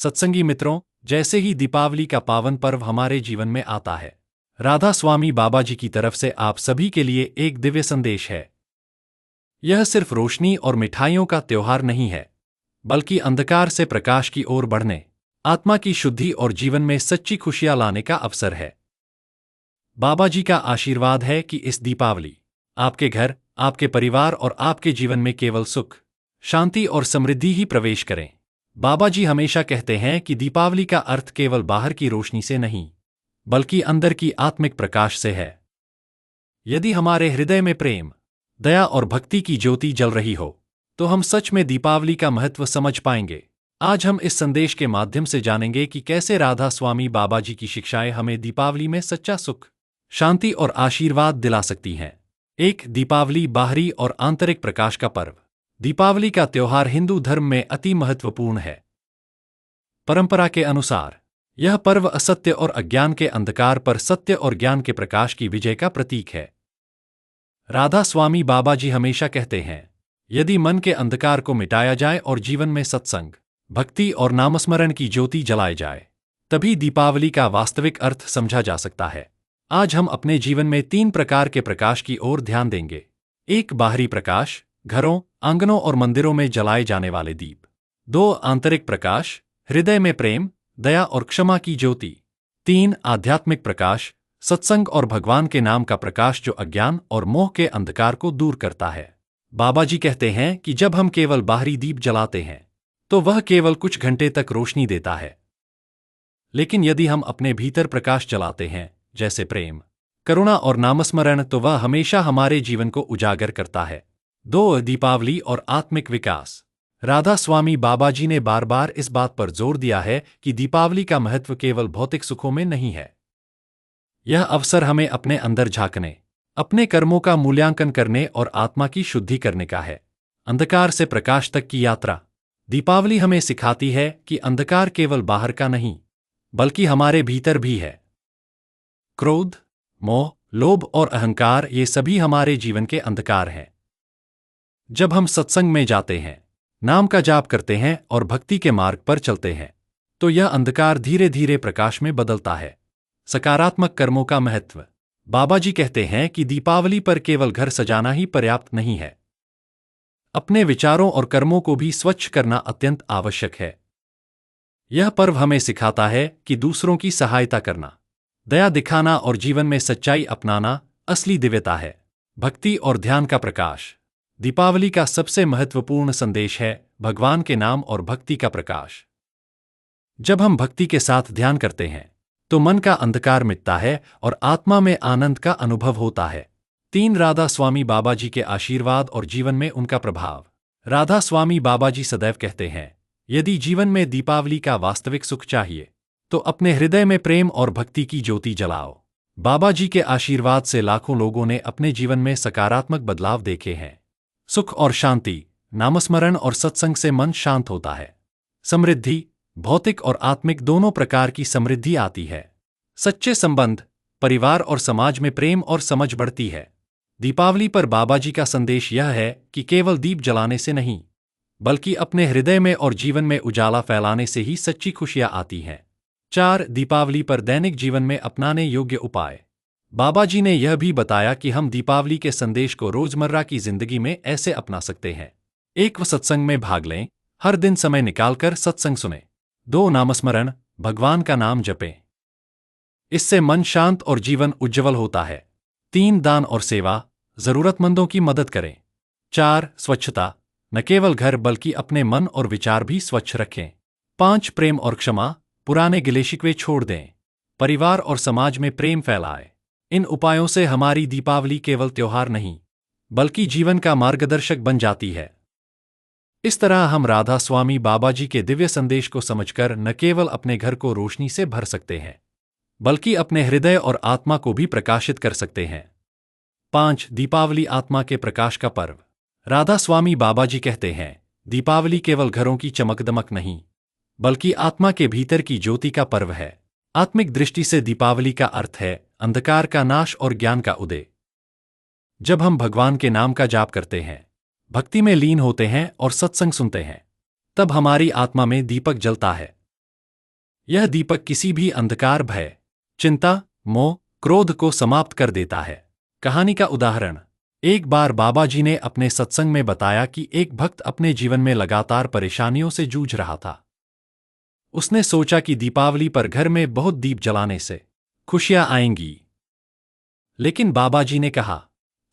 सत्संगी मित्रों, जैसे ही दीपावली का पावन पर्व हमारे जीवन में आता है, राधा स्वामी बाबा जी की तरफ से आप सभी के लिए एक दिव्य संदेश है। यह सिर्फ रोशनी और मिठाइयों का त्योहार नहीं है, बल्कि अंधकार से प्रकाश की ओर बढ़ने, आत्मा की शुद्धि और जीवन में सच्ची खुशियां लाने का अवसर है। बाबा जी का आशीर्वाद है कि इस दीपावली आपके घर, आपके परिवार और आपके जीवन में केवल सुख, शांति और समृद्धि ही प्रवेश करें। बाबा जी हमेशा कहते हैं कि दीपावली का अर्थ केवल बाहर की रोशनी से नहीं, बल्कि अंदर की आत्मिक प्रकाश से है। यदि हमारे हृदय में प्रेम, दया और भक्ति की ज्योति जल रही हो, तो हम सच में दीपावली का महत्व समझ पाएंगे। आज हम इस संदेश के माध्यम से जानेंगे कि कैसे राधा स्वामी बाबा जी की शिक्षाएं हमें दीपावली में सच्चा सुख, शांति और आशीर्वाद दिला सकती हैं। एक, दीपावली बाहरी और आंतरिक प्रकाश का पर्व। दीपावली का त्योहार हिंदू धर्म में अति महत्वपूर्ण है। परंपरा के अनुसार यह पर्व असत्य और अज्ञान के अंधकार पर सत्य और ज्ञान के प्रकाश की विजय का प्रतीक है। राधा स्वामी बाबा जी हमेशा कहते हैं, यदि मन के अंधकार को मिटाया जाए और जीवन में सत्संग, भक्ति और नामस्मरण की ज्योति जलाए जाए, तभी दीपावली का वास्तविक अर्थ समझा जा सकता है। आज हम अपने जीवन में 3 प्रकार के प्रकाश की ओर ध्यान देंगे। 1, बाहरी प्रकाश, घरों, आंगनों और मंदिरों में जलाए जाने वाले दीप। 2, आंतरिक प्रकाश, हृदय में प्रेम, दया और क्षमा की ज्योति। 3, आध्यात्मिक प्रकाश, सत्संग और भगवान के नाम का प्रकाश जो अज्ञान और मोह के अंधकार को दूर करता है। बाबा जी कहते हैं कि जब हम केवल बाहरी दीप जलाते हैं, तो वह केवल कुछ घंटे तक रोशनी देता है। लेकिन यदि हम अपने भीतर प्रकाश जलाते हैं, जैसे प्रेम, करुणा और नामस्मरण, तो वह हमेशा हमारे जीवन को उजागर करता है। 2, दीपावली और आत्मिक विकास। राधा स्वामी बाबा जी ने बार बार इस बात पर जोर दिया है कि दीपावली का महत्व केवल भौतिक सुखों में नहीं है। यह अवसर हमें अपने अंदर झांकने, अपने कर्मों का मूल्यांकन करने और आत्मा की शुद्धि करने का है। अंधकार से प्रकाश तक की यात्रा। दीपावली हमें सिखाती है कि अंधकार केवल बाहर का नहीं, बल्कि हमारे भीतर भी है। क्रोध, मोह, लोभ और अहंकार, ये सभी हमारे जीवन के अंधकार हैं। जब हम सत्संग में जाते हैं, नाम का जाप करते हैं और भक्ति के मार्ग पर चलते हैं, तो यह अंधकार धीरे धीरे प्रकाश में बदलता है। सकारात्मक कर्मों का महत्व। बाबा जी कहते हैं कि दीपावली पर केवल घर सजाना ही पर्याप्त नहीं है। अपने विचारों और कर्मों को भी स्वच्छ करना अत्यंत आवश्यक है। यह पर्व हमें सिखाता है कि दूसरों की सहायता करना, दया दिखाना और जीवन में सच्चाई अपनाना असली दिव्यता है। भक्ति और ध्यान का प्रकाश। दीपावली का सबसे महत्वपूर्ण संदेश है भगवान के नाम और भक्ति का प्रकाश। जब हम भक्ति के साथ ध्यान करते हैं, तो मन का अंधकार मिटता है और आत्मा में आनंद का अनुभव होता है। 3, राधा स्वामी बाबा जी के आशीर्वाद और जीवन में उनका प्रभाव। राधा स्वामी बाबा जी सदैव कहते हैं, यदि जीवन में दीपावली का वास्तविक सुख चाहिए, तो अपने हृदय में प्रेम और भक्ति की ज्योति जलाओ। बाबा जी के आशीर्वाद से लाखों लोगों ने अपने जीवन में सकारात्मक बदलाव देखे हैं। सुख और शांति, नामस्मरण और सत्संग से मन शांत होता है। समृद्धि, भौतिक और आत्मिक दोनों प्रकार की समृद्धि आती है। सच्चे संबंध, परिवार और समाज में प्रेम और समझ बढ़ती है। दीपावली पर बाबा जी का संदेश यह है कि केवल दीप जलाने से नहीं, बल्कि अपने हृदय में और जीवन में उजाला फैलाने से ही सच्ची खुशियां आती हैं। 4, दीपावली पर दैनिक जीवन में अपनाने योग्य उपाय। बाबा जी ने यह भी बताया कि हम दीपावली के संदेश को रोजमर्रा की जिंदगी में ऐसे अपना सकते हैं। 1, सत्संग में भाग लें, हर दिन समय निकालकर सत्संग सुनें। 2, नामस्मरण, भगवान का नाम जपें। इससे मन शांत और जीवन उज्ज्वल होता है। 3, दान और सेवा, जरूरतमंदों की मदद करें। 4, स्वच्छता, न केवल घर बल्कि अपने मन और विचार भी स्वच्छ रखें। 5, प्रेम और क्षमा, पुराने गिले शिकवे छोड़ दें। परिवार और समाज में प्रेम फैलाएं। इन उपायों से हमारी दीपावली केवल त्योहार नहीं, बल्कि जीवन का मार्गदर्शक बन जाती है। इस तरह हम राधा स्वामी बाबा जी के दिव्य संदेश को समझकर न केवल अपने घर को रोशनी से भर सकते हैं, बल्कि अपने हृदय और आत्मा को भी प्रकाशित कर सकते हैं। 5, दीपावली आत्मा के प्रकाश का पर्व। राधा स्वामी बाबा जी कहते हैं, दीपावली केवल घरों की चमकदमक नहीं, बल्कि आत्मा के भीतर की ज्योति का पर्व है। आत्मिक दृष्टि से दीपावली का अर्थ है अंधकार का नाश और ज्ञान का उदय। जब हम भगवान के नाम का जाप करते हैं, भक्ति में लीन होते हैं और सत्संग सुनते हैं, तब हमारी आत्मा में दीपक जलता है। यह दीपक किसी भी अंधकार, भय, चिंता, मोह, क्रोध को समाप्त कर देता है। कहानी का उदाहरण। एक बार बाबा जी ने अपने सत्संग में बताया कि एक भक्त अपने जीवन में लगातार परेशानियों से जूझ रहा था। उसने सोचा कि दीपावली पर घर में बहुत दीप जलाने से खुशियां आएंगी। लेकिन बाबा जी ने कहा,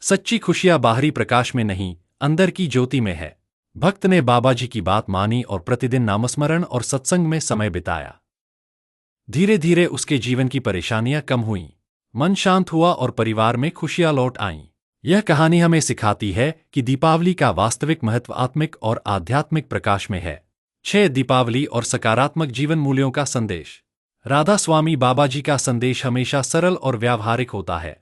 सच्ची खुशियां बाहरी प्रकाश में नहीं, अंदर की ज्योति में है। भक्त ने बाबा जी की बात मानी और प्रतिदिन नामस्मरण और सत्संग में समय बिताया। धीरे धीरे उसके जीवन की परेशानियां कम हुईं, मन शांत हुआ और परिवार में खुशियां लौट आईं। यह कहानी हमें सिखाती है कि दीपावली का वास्तविक महत्व आत्मिक और आध्यात्मिक प्रकाश में है। 6 दीपावली और सकारात्मक जीवन मूल्यों का संदेश। राधा स्वामी बाबा जी का संदेश हमेशा सरल और व्यावहारिक होता है।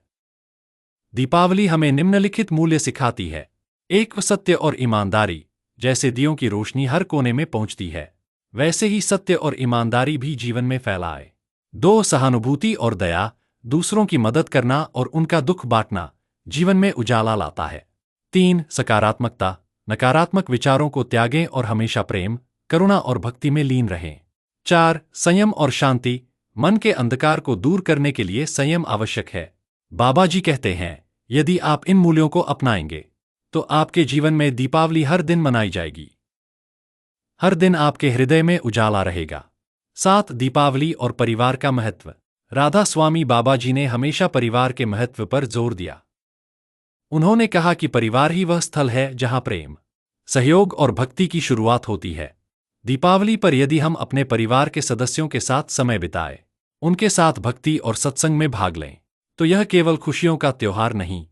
दीपावली हमें निम्नलिखित मूल्य सिखाती है। 1 सत्य और ईमानदारी। जैसे दियों की रोशनी हर कोने में पहुंचती है, वैसे ही सत्य और ईमानदारी भी जीवन में फैलाए। 2 सहानुभूति और दया। दूसरों की मदद करना और उनका दुख बांटना जीवन में उजाला लाता है। 3 सकारात्मकता। नकारात्मक विचारों को त्यागें और हमेशा प्रेम, करुणा और भक्ति में लीन रहें। 4 संयम और शांति। मन के अंधकार को दूर करने के लिए संयम आवश्यक है। बाबा जी कहते हैं, यदि आप इन मूल्यों को अपनाएंगे तो आपके जीवन में दीपावली हर दिन मनाई जाएगी। हर दिन आपके हृदय में उजाला रहेगा। 7 दीपावली और परिवार का महत्व। राधा स्वामी बाबा जी ने हमेशा परिवार के महत्व पर जोर दिया। उन्होंने कहा कि परिवार ही वह स्थल है जहां प्रेम, सहयोग और भक्ति की शुरुआत होती है। दीपावली पर यदि हम अपने परिवार के सदस्यों के साथ समय बिताएं, उनके साथ भक्ति और सत्संग में भाग लें, तो यह केवल खुशियों का त्योहार नहीं,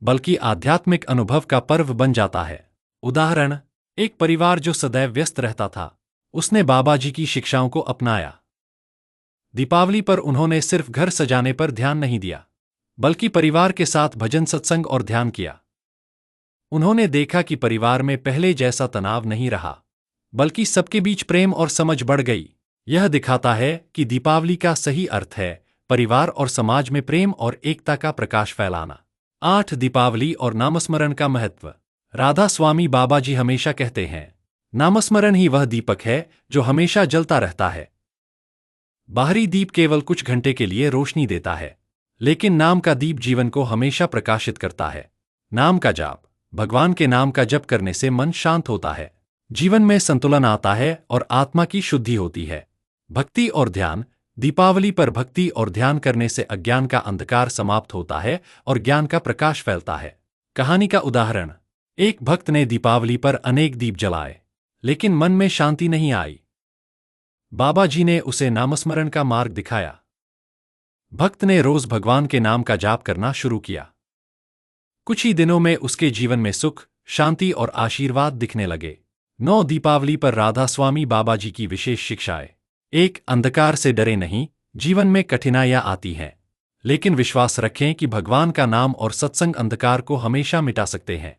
बल्कि आध्यात्मिक अनुभव का पर्व बन जाता है। उदाहरण। एक परिवार जो सदैव व्यस्त रहता था, उसने बाबा जी की शिक्षाओं को अपनाया। दीपावली पर उन्होंने सिर्फ घर सजाने पर ध्यान नहीं दिया, बल्कि परिवार के साथ भजन, सत्संग और ध्यान किया। उन्होंने देखा कि परिवार में पहले जैसा तनाव नहीं रहा, बल्कि सबके बीच प्रेम और समझ बढ़ गई। यह दिखाता है कि दीपावली का सही अर्थ है परिवार और समाज में प्रेम और एकता का प्रकाश फैलाना। 8 दीपावली और नामस्मरण का महत्व। राधा स्वामी बाबा जी हमेशा कहते हैं, नामस्मरण ही वह दीपक है जो हमेशा जलता रहता है। बाहरी दीप केवल कुछ घंटे के लिए रोशनी देता है, लेकिन नाम का दीप जीवन को हमेशा प्रकाशित करता है। नाम का जाप। भगवान के नाम का जप करने से मन शांत होता है, जीवन में संतुलन आता है और आत्मा की शुद्धि होती है। भक्ति और ध्यान। दीपावली पर भक्ति और ध्यान करने से अज्ञान का अंधकार समाप्त होता है और ज्ञान का प्रकाश फैलता है। कहानी का उदाहरण। एक भक्त ने दीपावली पर अनेक दीप जलाए, लेकिन मन में शांति नहीं आई। बाबा जी ने उसे नामस्मरण का मार्ग दिखाया। भक्त ने रोज भगवान के नाम का जाप करना शुरू किया। कुछ ही दिनों में उसके जीवन में सुख, शांति और आशीर्वाद दिखने लगे। 9 दीपावली पर राधा स्वामी बाबा जी की विशेष शिक्षाएं। 1 अंधकार से डरे नहीं। जीवन में कठिनाइयां आती हैं, लेकिन विश्वास रखें कि भगवान का नाम और सत्संग अंधकार को हमेशा मिटा सकते हैं।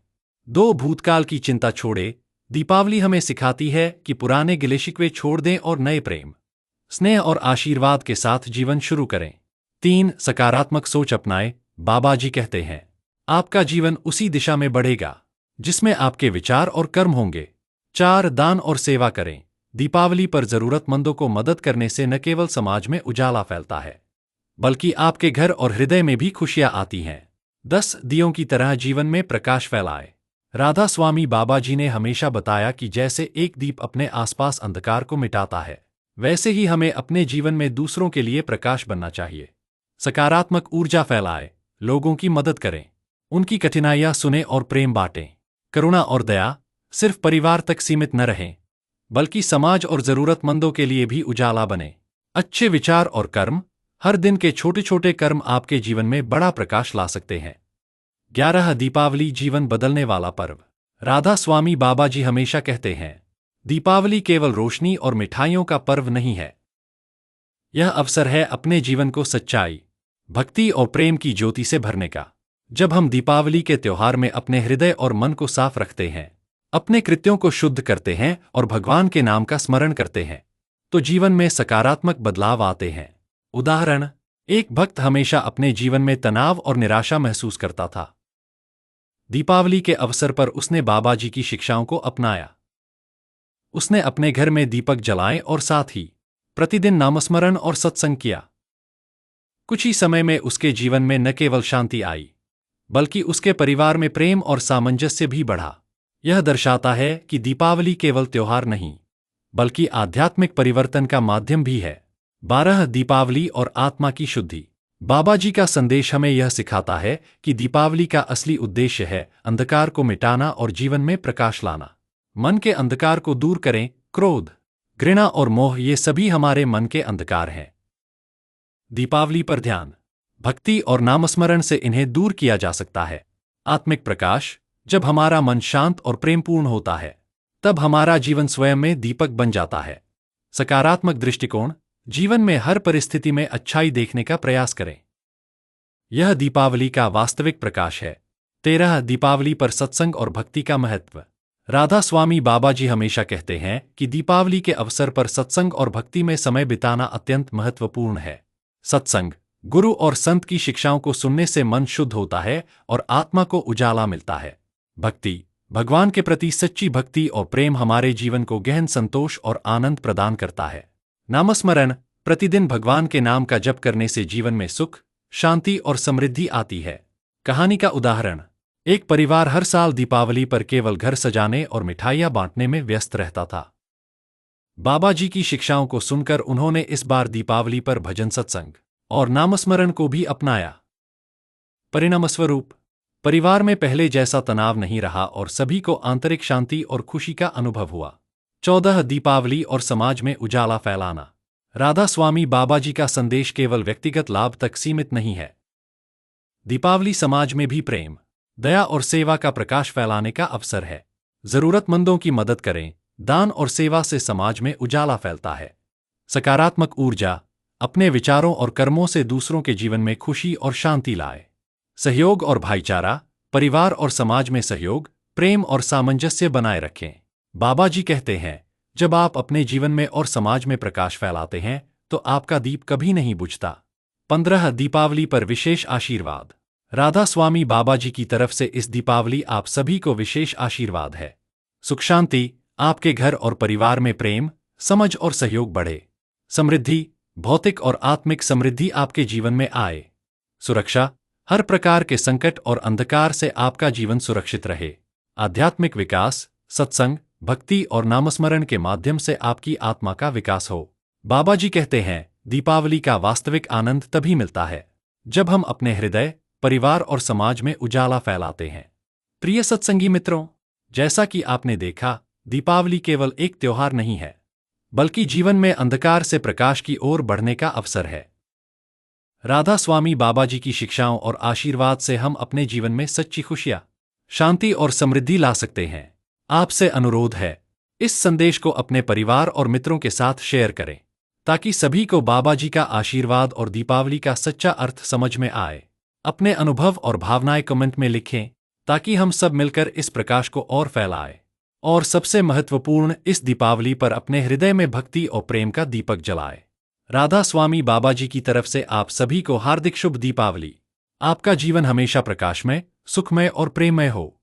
2 भूतकाल की चिंता छोड़े। दीपावली हमें सिखाती है कि पुराने गिले शिकवे छोड़ दें और नए प्रेम, स्नेह और आशीर्वाद के साथ जीवन शुरू करें। 3 सकारात्मक सोच अपनाएं। बाबा जी कहते हैं, आपका जीवन उसी दिशा में बढ़ेगा जिसमें आपके विचार और कर्म होंगे। 4 दान और सेवा करें। दीपावली पर जरूरतमंदों को मदद करने से न केवल समाज में उजाला फैलता है, बल्कि आपके घर और हृदय में भी खुशियां आती हैं। 10 दियों की तरह जीवन में प्रकाश फैलाए। राधा स्वामी बाबा जी ने हमेशा बताया कि जैसे एक दीप अपने आसपास अंधकार को मिटाता है, वैसे ही हमें अपने जीवन में दूसरों के लिए प्रकाश बनना चाहिए। सकारात्मक ऊर्जा फैलाए। लोगों की मदद करें, उनकी कठिनाइयां सुने और प्रेम बांटें। करुणा और दया। सिर्फ परिवार तक सीमित न रहें, बल्कि समाज और जरूरतमंदों के लिए भी उजाला बने। अच्छे विचार और कर्म। हर दिन के छोटे छोटे कर्म आपके जीवन में बड़ा प्रकाश ला सकते हैं। 11 दीपावली जीवन बदलने वाला पर्व। राधा स्वामी बाबा जी हमेशा कहते हैं, दीपावली केवल रोशनी और मिठाइयों का पर्व नहीं है। यह अवसर है अपने जीवन को सच्चाई, भक्ति और प्रेम की ज्योति से भरने का। जब हम दीपावली के त्योहार में अपने हृदय और मन को साफ रखते हैं, अपने कृत्यों को शुद्ध करते हैं और भगवान के नाम का स्मरण करते हैं, तो जीवन में सकारात्मक बदलाव आते हैं। उदाहरण। एक भक्त हमेशा अपने जीवन में तनाव और निराशा महसूस करता था। दीपावली के अवसर पर उसने बाबा जी की शिक्षाओं को अपनाया। उसने अपने घर में दीपक जलाए और साथ ही प्रतिदिन नामस्मरण और सत्संग किया। कुछ ही समय में उसके जीवन में न केवल शांति आई, बल्कि उसके परिवार में प्रेम और सामंजस्य भी बढ़ा। यह दर्शाता है कि दीपावली केवल त्योहार नहीं, बल्कि आध्यात्मिक परिवर्तन का माध्यम भी है। 12 दीपावली और आत्मा की शुद्धि। बाबा जी का संदेश हमें यह सिखाता है कि दीपावली का असली उद्देश्य है अंधकार को मिटाना और जीवन में प्रकाश लाना। मन के अंधकार को दूर करें। क्रोध, घृणा और मोह, ये सभी हमारे मन के अंधकार हैं। दीपावली पर ध्यान, भक्ति और नामस्मरण से इन्हें दूर किया जा सकता है। आत्मिक प्रकाश। जब हमारा मन शांत और प्रेमपूर्ण होता है, तब हमारा जीवन स्वयं में दीपक बन जाता है। सकारात्मक दृष्टिकोण। जीवन में हर परिस्थिति में अच्छाई देखने का प्रयास करें। यह दीपावली का वास्तविक प्रकाश है। 13 दीपावली पर सत्संग और भक्ति का महत्व। राधा स्वामी बाबा जी हमेशा कहते हैं कि दीपावली के अवसर पर सत्संग और भक्ति में समय बिताना अत्यंत महत्वपूर्ण है। सत्संग, गुरु और संत की शिक्षाओं को सुनने से मन शुद्ध होता है और आत्मा को उजाला मिलता है। भक्ति, भगवान के प्रति सच्ची भक्ति और प्रेम हमारे जीवन को गहन संतोष और आनंद प्रदान करता है। नामस्मरण, प्रतिदिन भगवान के नाम का जप करने से जीवन में सुख, शांति और समृद्धि आती है। कहानी का उदाहरण। एक परिवार हर साल दीपावली पर केवल घर सजाने और मिठाइयां बांटने में व्यस्त रहता था। बाबा जी की शिक्षाओं को सुनकर उन्होंने इस बार दीपावली पर भजन, सत्संग और नामस्मरण को भी अपनाया। परिणामस्वरूप परिवार में पहले जैसा तनाव नहीं रहा और सभी को आंतरिक शांति और खुशी का अनुभव हुआ। 14 दीपावली और समाज में उजाला फैलाना। राधा स्वामी बाबा जी का संदेश केवल व्यक्तिगत लाभ तक सीमित नहीं है। दीपावली समाज में भी प्रेम, दया और सेवा का प्रकाश फैलाने का अवसर है। जरूरतमंदों की मदद करें। दान और सेवा से समाज में उजाला फैलता है। सकारात्मक ऊर्जा। अपने विचारों और कर्मों से दूसरों के जीवन में खुशी और शांति लाए। सहयोग और भाईचारा। परिवार और समाज में सहयोग, प्रेम और सामंजस्य बनाए रखें। बाबा जी कहते हैं, जब आप अपने जीवन में और समाज में प्रकाश फैलाते हैं तो आपका दीप कभी नहीं बुझता। 15 दीपावली पर विशेष आशीर्वाद। राधा स्वामी बाबा जी की तरफ से इस दीपावली आप सभी को विशेष आशीर्वाद है। सुख शांति, आपके घर और परिवार में प्रेम, समझ और सहयोग बढ़े। समृद्धि, भौतिक और आत्मिक समृद्धि आपके जीवन में आए। सुरक्षा, हर प्रकार के संकट और अंधकार से आपका जीवन सुरक्षित रहे। आध्यात्मिक विकास, सत्संग, भक्ति और नामस्मरण के माध्यम से आपकी आत्मा का विकास हो। बाबा जी कहते हैं, दीपावली का वास्तविक आनंद तभी मिलता है जब हम अपने हृदय, परिवार और समाज में उजाला फैलाते हैं। प्रिय सत्संगी मित्रों, जैसा कि आपने देखा, दीपावली केवल एक त्योहार नहीं है, बल्कि जीवन में अंधकार से प्रकाश की ओर बढ़ने का अवसर है। राधा स्वामी बाबा जी की शिक्षाओं और आशीर्वाद से हम अपने जीवन में सच्ची खुशियां, शांति और समृद्धि ला सकते हैं। आपसे अनुरोध है, इस संदेश को अपने परिवार और मित्रों के साथ शेयर करें, ताकि सभी को बाबा जी का आशीर्वाद और दीपावली का सच्चा अर्थ समझ में आए। अपने अनुभव और भावनाएं कमेंट में लिखें, ताकि हम सब मिलकर इस प्रकाश को और फैलाएं। और सबसे महत्वपूर्ण, इस दीपावली पर अपने हृदय में भक्ति और प्रेम का दीपक जलाएं। राधा स्वामी बाबा जी की तरफ से आप सभी को हार्दिक शुभ दीपावली। आपका जीवन हमेशा प्रकाशमय, सुखमय और प्रेममय हो।